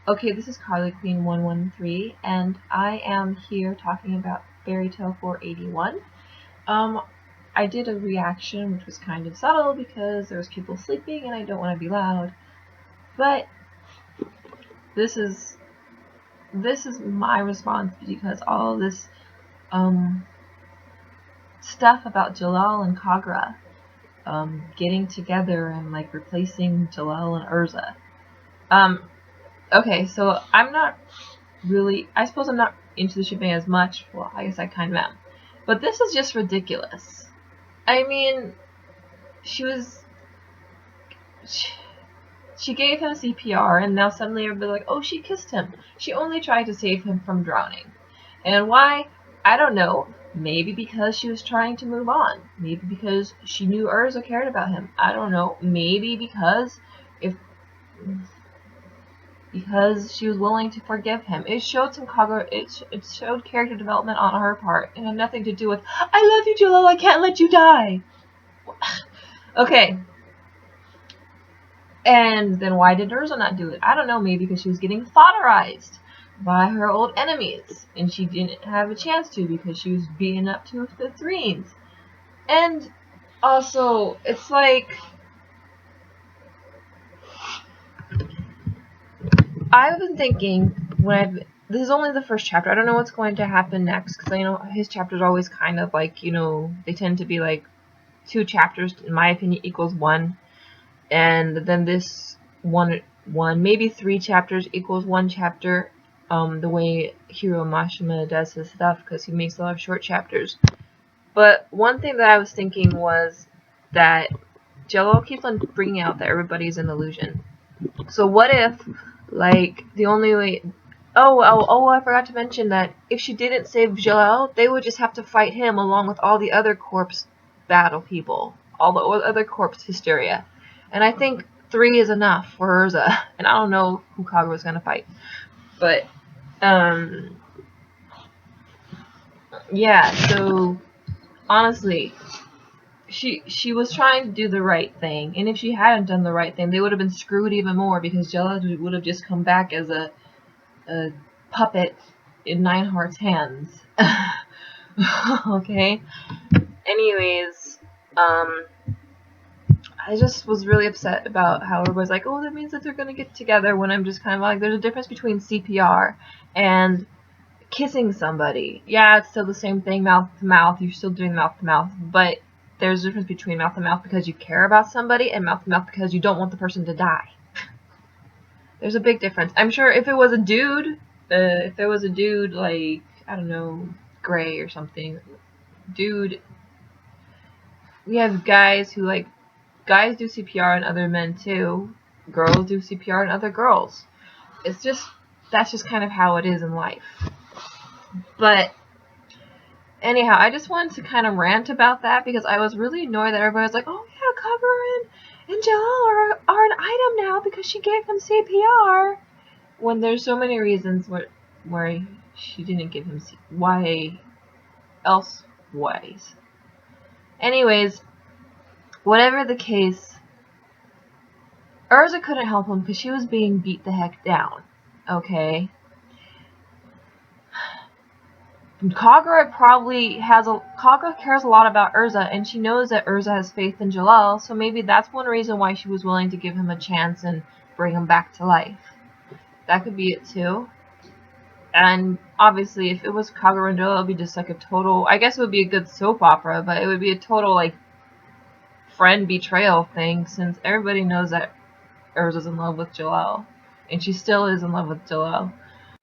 Okay, this is Carly Queen 113, and I am here talking about Fairy Tale 481. I did a reaction which was kind of subtle because there was people sleeping and I don't want to be loud. But this is my response because all this stuff about Jellal and Kagura getting together and like replacing Jellal and Urza. Okay, so I'm not really, I suppose I'm not into the shipping as much. Well, I guess I kind of am. But this is just ridiculous. I mean, she gave him CPR, and now suddenly everybody's like, oh, she kissed him. She only tried to save him from drowning. And why? I don't know. Maybe because she was trying to move on. Maybe because she knew Urza cared about him. I don't know. Maybe because she was willing to forgive him. It showed some it showed character development on her part. It had nothing to do with, I love you, Jellal, I can't let you die. Okay. And then why did Urza not do it? I don't know, maybe because she was getting fodderized by her old enemies. And she didn't have a chance to because she was beaten up to the threes. And also, it's like, I've been thinking this is only the first chapter. I don't know what's going to happen next because you know his chapters are always kind of like, you know, they tend to be like 2 chapters in my opinion equals 1, and then this one maybe 3 chapters equals 1 chapter. The way Hiro Mashima does his stuff because he makes a lot of short chapters. But one thing that I was thinking was that Jellal keeps on bringing out that everybody's an illusion. So what if, like, the only way... Oh, I forgot to mention that if she didn't save Jellal, they would just have to fight him along with all the other corpse battle people. All the other corpse hysteria. And I think 3 is enough for Urza. And I don't know who Kagura's gonna fight. But, yeah, so, honestly... She was trying to do the right thing, and if she hadn't done the right thing, they would have been screwed even more because Jellal would have just come back as a puppet in Nineheart's hands. Okay. Anyways, I just was really upset about how everybody's like, oh, that means that they're gonna get together. When I'm just kind of like, there's a difference between CPR and kissing somebody. Yeah, it's still the same thing, mouth to mouth. You're still doing mouth to mouth, but there's a difference between mouth to mouth because you care about somebody and mouth to mouth because you don't want the person to die. There's a big difference. I'm sure if it was a dude, if there was a dude like, I don't know, Gray or something, dude, we have guys who like, guys do CPR and other men too. Girls do CPR and other girls. It's just, that's just kind of how it is in life. But anyhow, I just wanted to kind of rant about that because I was really annoyed that everybody was like, oh yeah, Kagura and Jellal are an item now because she gave him CPR. When there's so many reasons where she didn't give him why else ways. Anyways, whatever the case, Urza couldn't help him because she was being beat the heck down. Okay? Kagura Kagura cares a lot about Urza, and she knows that Urza has faith in Jellal, so maybe that's one reason why she was willing to give him a chance and bring him back to life. That could be it too. And obviously, if it was Kagura and Jellal, it would be just like a total, I guess it would be a good soap opera, but it would be a total like friend betrayal thing, since everybody knows that Urza's in love with Jellal, and she still is in love with Jellal.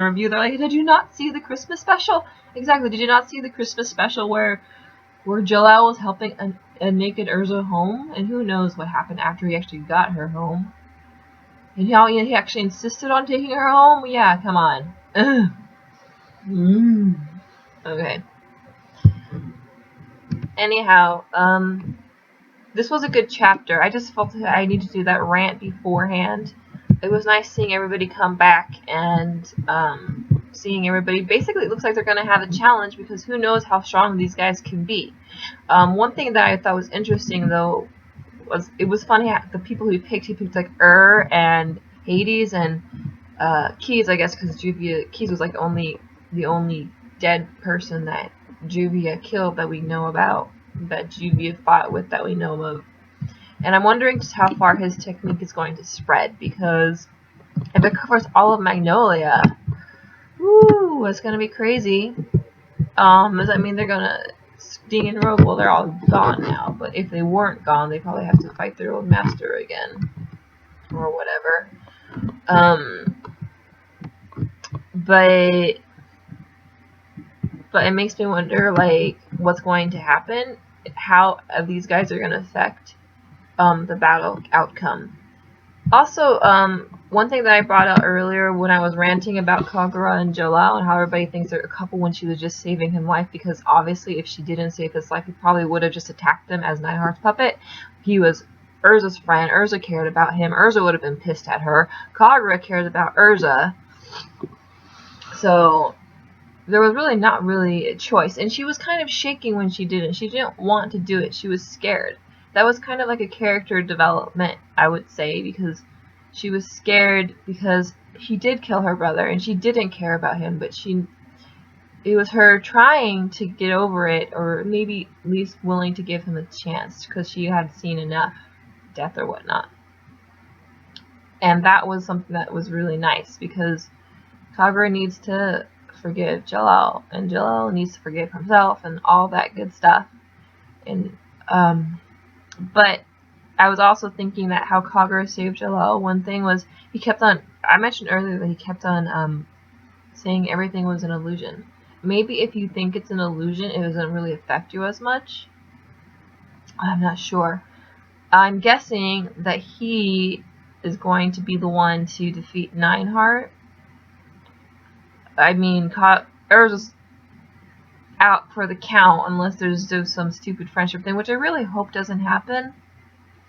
Review, they're like, did you not see the Christmas special? Exactly, did you not see the Christmas special where Jellal was helping a naked Urza home? And who knows what happened after he actually got her home. And how he actually insisted on taking her home? Yeah, come on. Okay. Anyhow, this was a good chapter. I just felt that I needed to do that rant beforehand. It was nice seeing everybody come back and seeing everybody. Basically, it looks like they're going to have a challenge because who knows how strong these guys can be. One thing that I thought was interesting, though, was it was funny how the people he picked like and Hades and Keyes, I guess, because Keyes was like the only dead person that Juvia killed that we know about, that Juvia fought with that we know of. And I'm wondering just how far his technique is going to spread, because if it covers all of Magnolia, woo, it's gonna be crazy. Does that mean they're gonna Sting and Rogue? Well, they're all gone now, but if they weren't gone, they probably have to fight their old master again, or whatever. But it makes me wonder, like, what's going to happen, how these guys are going to affect the battle outcome. Also, one thing that I brought out earlier when I was ranting about Kagura and Jellal and how everybody thinks they're a couple when she was just saving him life, because obviously if she didn't save his life, he probably would have just attacked them as Nineheart's puppet. He was Urza's friend. Urza cared about him. Urza would have been pissed at her. Kagura cares about Urza. So there was really not really a choice. And she was kind of shaking when she did it. She didn't want to do it. She was scared. That was kind of like a character development, I would say, because she was scared because he did kill her brother and she didn't care about him, but it was her trying to get over it, or maybe at least willing to give him a chance, because she had seen enough death or whatnot. And that was something that was really nice, because Kagura needs to forgive Jellal, and Jellal needs to forgive himself, and all that good stuff. And but I was also thinking that how Kagura saved Jellal. One thing was he kept on. I mentioned earlier that he kept on saying everything was an illusion. Maybe if you think it's an illusion, it doesn't really affect you as much. I'm not sure. I'm guessing that he is going to be the one to defeat Nineheart. I mean, Urza's out for the count unless there's some stupid friendship thing, which I really hope doesn't happen.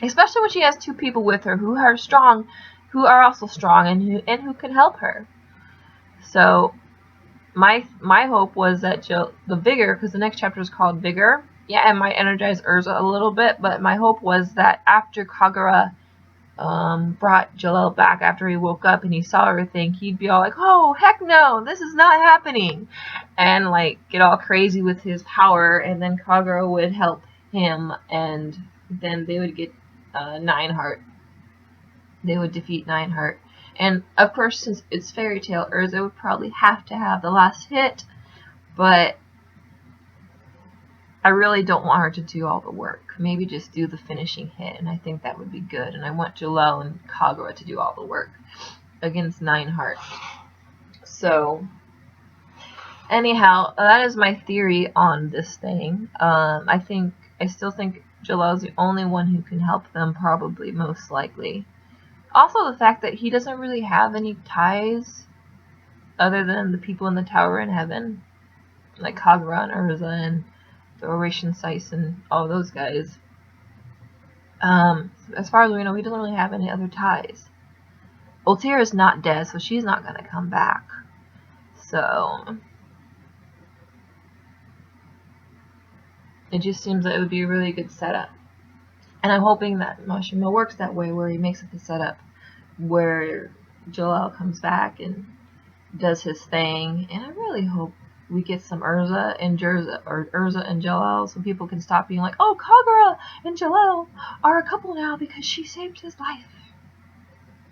Especially when she has two people with her who are strong, who are also strong, and who can help her. So my hope was that the vigor, because the next chapter is called Vigor. Yeah, it might energize Urza a little bit, but my hope was that after Kagura brought Jellal back after he woke up and he saw everything, he'd be all like, oh, heck no, this is not happening, and like get all crazy with his power, and then Kagura would help him, and then they would get Nineheart. They would defeat Nineheart. And of course, since it's fairy tale, Urza would probably have to have the last hit, but I really don't want her to do all the work. Maybe just do the finishing hit, and I think that would be good. And I want Jellal and Kagura to do all the work against Nineheart. So, anyhow, that is my theory on this thing. I still think Jellal is the only one who can help them, probably, most likely. Also, the fact that he doesn't really have any ties other than the people in the tower in heaven, like Kagura and Urza and the Oration Sice and all those guys. As far as we know, he doesn't really have any other ties. Ultira is not dead, so she's not going to come back. So it just seems that it would be a really good setup. And I'm hoping that Mashima works that way, where he makes it the setup where Jellal comes back and does his thing. And I really hope we get some Urza and Jerza, or Urza and Jellal, so people can stop being like, oh, Kagura and Jellal are a couple now because she saved his life.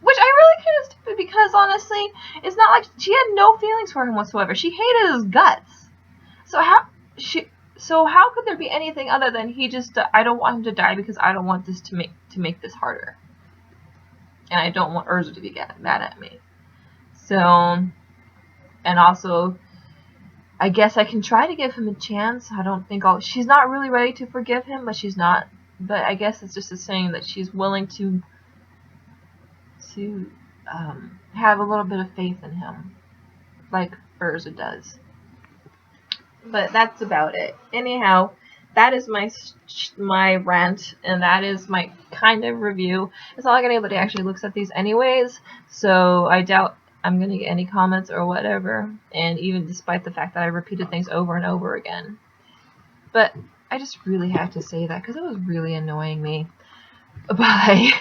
Which I really kind of stupid, because honestly, it's not like she had no feelings for him whatsoever. She hated his guts. So how could there be anything other than he just, I don't want him to die because I don't want this to make this harder. And I don't want Urza to be mad at me. So, and also, I guess I can try to give him a chance. I don't think she's not really ready to forgive him, but she's not, but I guess it's just a saying that she's willing to have a little bit of faith in him, like Urza does. But that's about it. Anyhow, that is my rant, and that is my kind of review. It's not like anybody actually looks at these anyways, so I doubt I'm going to get any comments or whatever, and even despite the fact that I repeated things over and over again. But I just really have to say that because it was really annoying me. Bye.